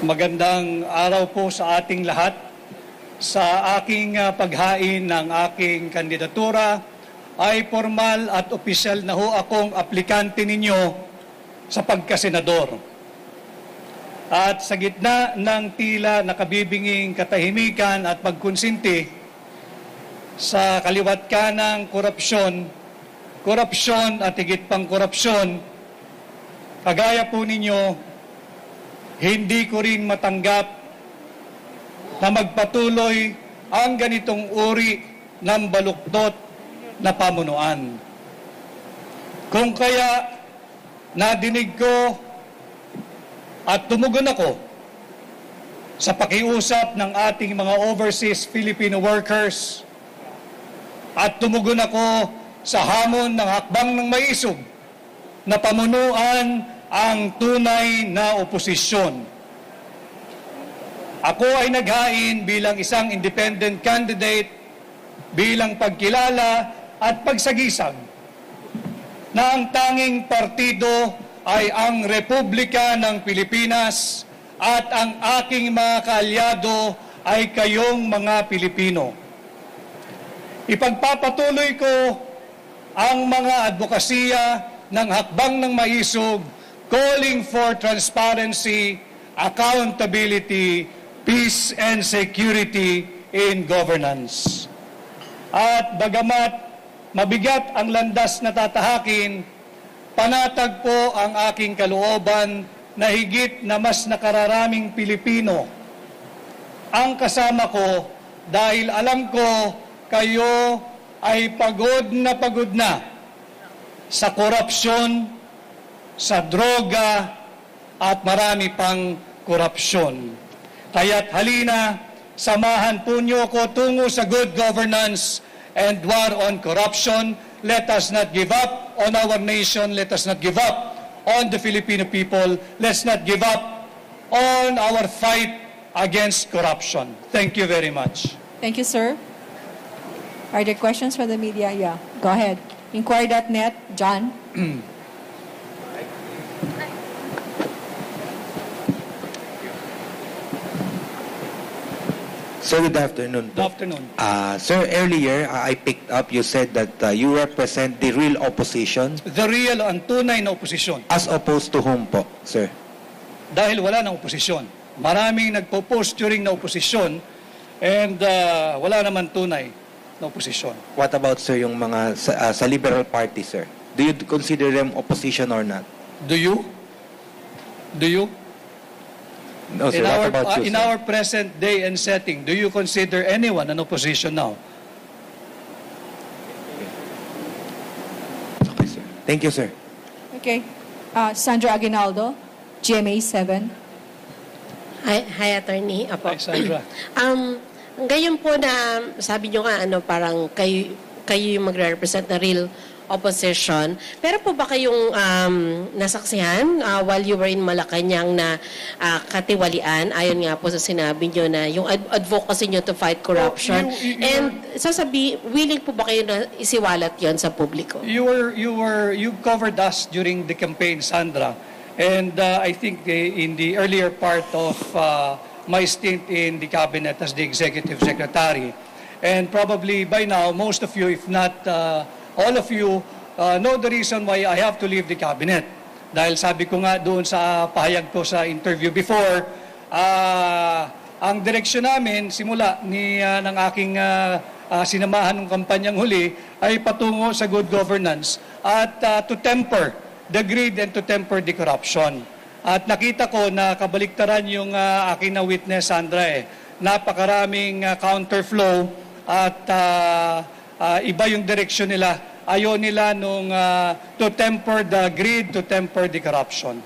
Magandang araw po sa ating lahat. Sa aking paghain ng aking kandidatura ay formal at opisyal na ho akong aplikante ninyo sa pagkasenador. At sa gitna ng tila nakabibinging katahimikan at pagkonsinti sa kaliwat kanang korupsyon at higit pang korupsyon, kagaya po ninyo, hindi ko rin matanggap na magpatuloy ang ganitong uri ng baluktot na pamunuan. Kung kaya nadinig ko at tumugon ako sa pakiusap ng ating mga overseas Filipino workers at tumugon ako sa hamon ng hakbang ng maisog na pamunuan ang tunay na oposisyon. Ako ay naghain bilang isang independent candidate, bilang pagkilala at pagsagisag na ang tanging partido ay ang Republika ng Pilipinas at ang aking mga kaalyado ay kayong mga Pilipino. Ipagpapatuloy ko ang mga advokasya ng hakbang ng maisog, calling for transparency, accountability, peace and security in governance. At bagamat mabigat ang landas na tatahakin, panatag po ang aking kalooban na higit na mas nakararaming Pilipino ang kasama ko dahil alam ko kayo ay pagod na sa korupsyon, sa droga at marami pang korupsyon. Kaya't halina, samahan po niyo ko tungo sa good governance and war on corruption. Let us not give up on our nation. Let us not give up on the Filipino people. Let's not give up on our fight against corruption. Thank you very much. Thank you, sir. Are there questions from the media? Yeah, go ahead. Inquiry.net, John. Sir, good afternoon. Good afternoon. Sir, earlier I picked up you said that you represent the real opposition. The real ang tunay na oposisyon. As opposed to whom po, sir? Dahil wala ng oposisyon. Maraming nagpo-post during na oposisyon and wala naman tunay na oposisyon. What about, sir, yung mga sa Liberal Party, sir? Do you consider them opposition or not? Do you? Do you? No, sir. What about you, In sir? our present day and setting, do you consider anyone an opposition now? Okay, sir. Thank you, sir. Okay. Sandra Aguinaldo, GMA 7. Hi, Attorney. Apo. Hi, Sandra. Ngayon po na sabi nyo nga parang kayo yung magre-represent na real opposition. Pero po ba kayong nasaksihan while you were in Malacanang na katiwalian ayon nga po sa sinabi nyo na yung advocacy nyo to fight corruption? And willing po ba kayo na isiwalat yon sa publiko? You covered us during the campaign, Sandra. And I think in the earlier part of my stint in the cabinet as the executive secretary. And probably by now, most of you, if not all of you, know the reason why I have to leave the cabinet. Dahil sabi ko nga doon sa pahayag ko sa interview before, ang direksyon namin, simula ng aking sinamahan ng kampanyang huli, ay patungo sa good governance at to temper the greed and to temper the corruption. At nakita ko na kabaliktaran yung aking na-witness, Sandra. Napakaraming counterflow at iba yung direksyon nila. Ayaw nila nung to temper the greed, to temper the corruption.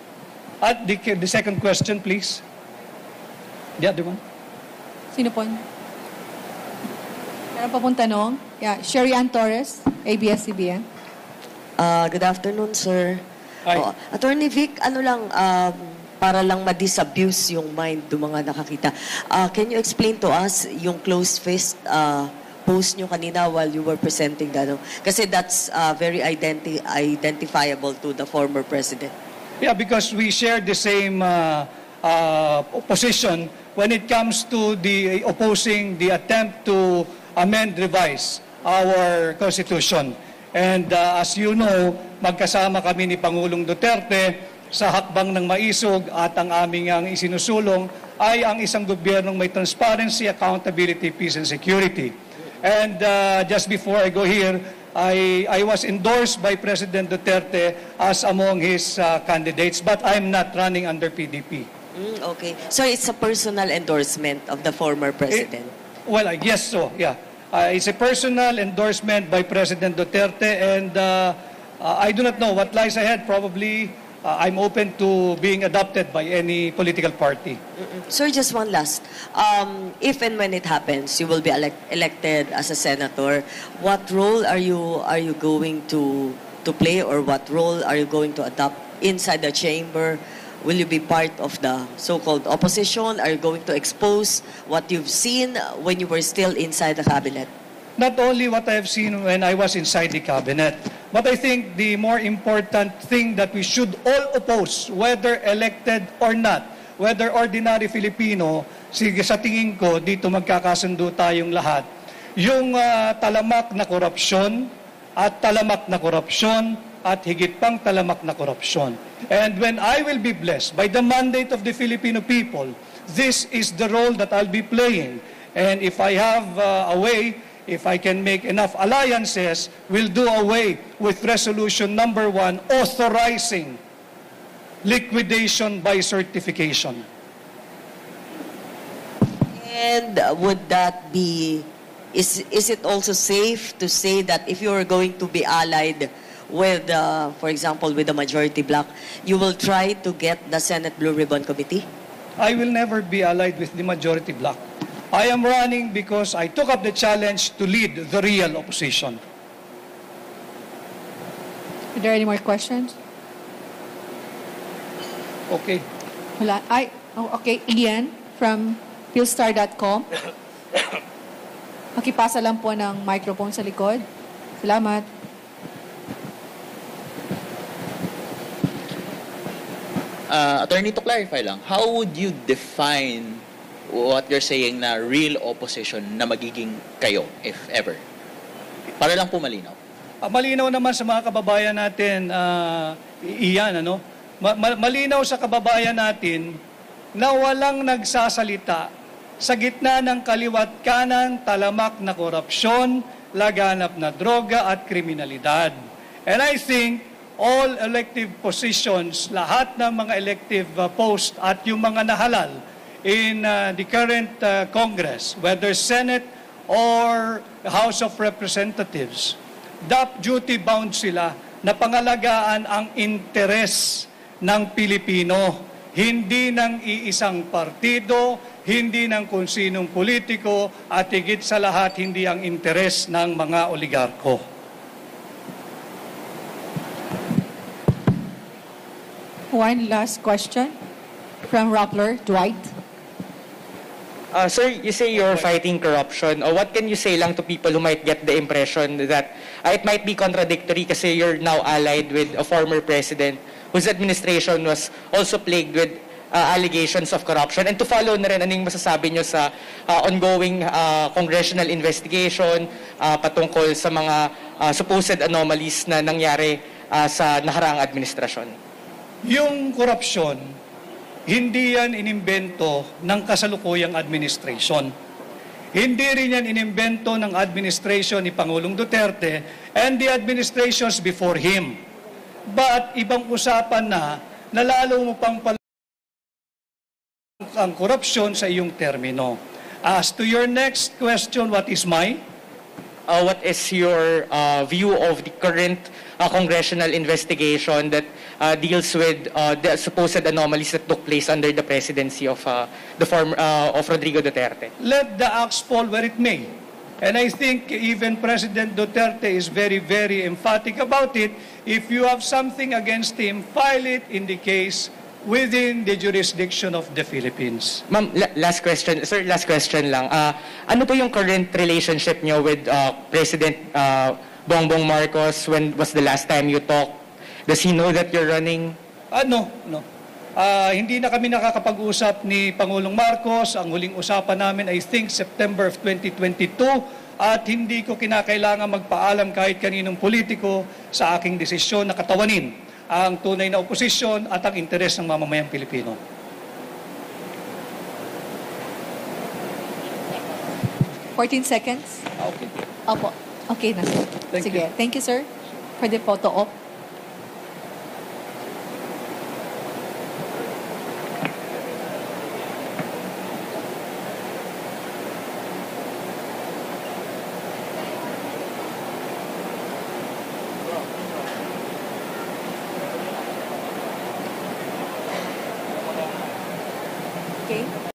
At the second question, please. The other one. Sino po? Meron pa pong tanong? Yeah, Sherry Ann Torres, ABS-CBN. Good afternoon, sir. Hi. Attorney Vic, para lang ma-disabuse yung mind ng mga nakakita. Can you explain to us yung closed fist post nyo kanina while you were presenting that? Kasi that's very identifiable to the former president. Yeah, because we share the same position when it comes to the opposing the attempt to amend, revise our Constitution. And as you know, magkasama kami ni Pangulong Duterte sa hakbang ng maisog at ang aming ang isinusulong ay ang isang gobyernong may transparency, accountability, peace, and security. And just before I go here, I was endorsed by President Duterte as among his candidates, but I'm not running under PDP. Okay. So it's a personal endorsement of the former president? Well, I guess so, yeah. It's a personal endorsement by President Duterte, and I do not know what lies ahead. Probably I'm open to being adopted by any political party. Sir, just one last. If and when it happens, you will be elected as a senator. What role are you going to play, or what role are you going to adopt inside the chamber? Will you be part of the so-called opposition? Are you going to expose what you've seen when you were still inside the cabinet? Not only what I have seen when I was inside the cabinet, but I think the more important thing that we should all oppose, whether elected or not, whether ordinary Filipino, sige, sa tingin ko, dito magkakasundo tayong lahat, yung talamak na korupsyon at talamak na korupsyon at higit pang talamak na korupsyon. And when I will be blessed by the mandate of the Filipino people, this is the role that I'll be playing. And if I have a way, if I can make enough alliances, we'll do away with resolution number 1, authorizing liquidation by certification. And would that be, is it also safe to say that if you're going to be allied with, for example, with the majority bloc, you will try to get the Senate Blue Ribbon Committee? I will never be allied with the majority bloc. I am running because I took up the challenge to lead the real opposition. Are there any more questions? Okay. Wala. Okay. Ian from philstar.com. Makipasa lang po ng microphone sa likod. Salamat. Attorney, to clarify lang, how would you define what you're saying na real opposition na magiging kayo, if ever? Para lang po malinaw. Malinaw naman sa mga kababayan natin, iyan, ano? Malinaw sa kababayan natin na walang nagsasalita sa gitna ng kaliwat kanan, talamak na korupsyon, laganap na droga at kriminalidad. And I think all elective positions, lahat ng mga elective post at yung mga nahalal in the current Congress, whether Senate or House of Representatives, duty-bound sila na pangalagaan ang interes ng Pilipino, hindi ng iisang partido, hindi ng kung sinong politiko, at higit sa lahat, hindi ang interes ng mga oligarko. One last question from Rappler, Dwight. Sir, you say you're fighting corruption. What can you say lang to people who might get the impression that it might be contradictory kasi you're now allied with a former president whose administration was also plagued with allegations of corruption? And to follow na rin, anong masasabi nyo sa ongoing congressional investigation patungkol sa mga supposed anomalies na nangyari sa nakaraang administrasyon? Yung korupsyon, hindi yan inimbento ng kasalukuyang administration. Hindi rin yan inimbento ng administration ni Pangulong Duterte and the administrations before him. But ibang usapan na lalo mo pang ang korupsyon sa iyong termino. As to your next question, what is my? What is your view of the current congressional investigation that deals with the supposed anomalies that took place under the presidency of of Rodrigo Duterte? Let the axe fall where it may. And I think even President Duterte is very, very emphatic about it. If you have something against him, file it in the case within the jurisdiction of the Philippines. Ma'am, last question. Sir, last question lang. Ano po yung current relationship nyo with President Bongbong Marcos? When was the last time you talked? Does he know that you're running? No. Hindi na kami nakakapag-usap ni Pangulong Marcos. Ang huling usapan namin, I think, September of 2022. At hindi ko kinakailangan magpaalam kahit kaninong politiko sa aking desisyon na katawanin ang tunay na oposisyon at ang interes ng mamamayang Pilipino. $14 seconds. Okay. Opo. Okay na, sir. Thank Sige. Thank you, sir, for the photo op.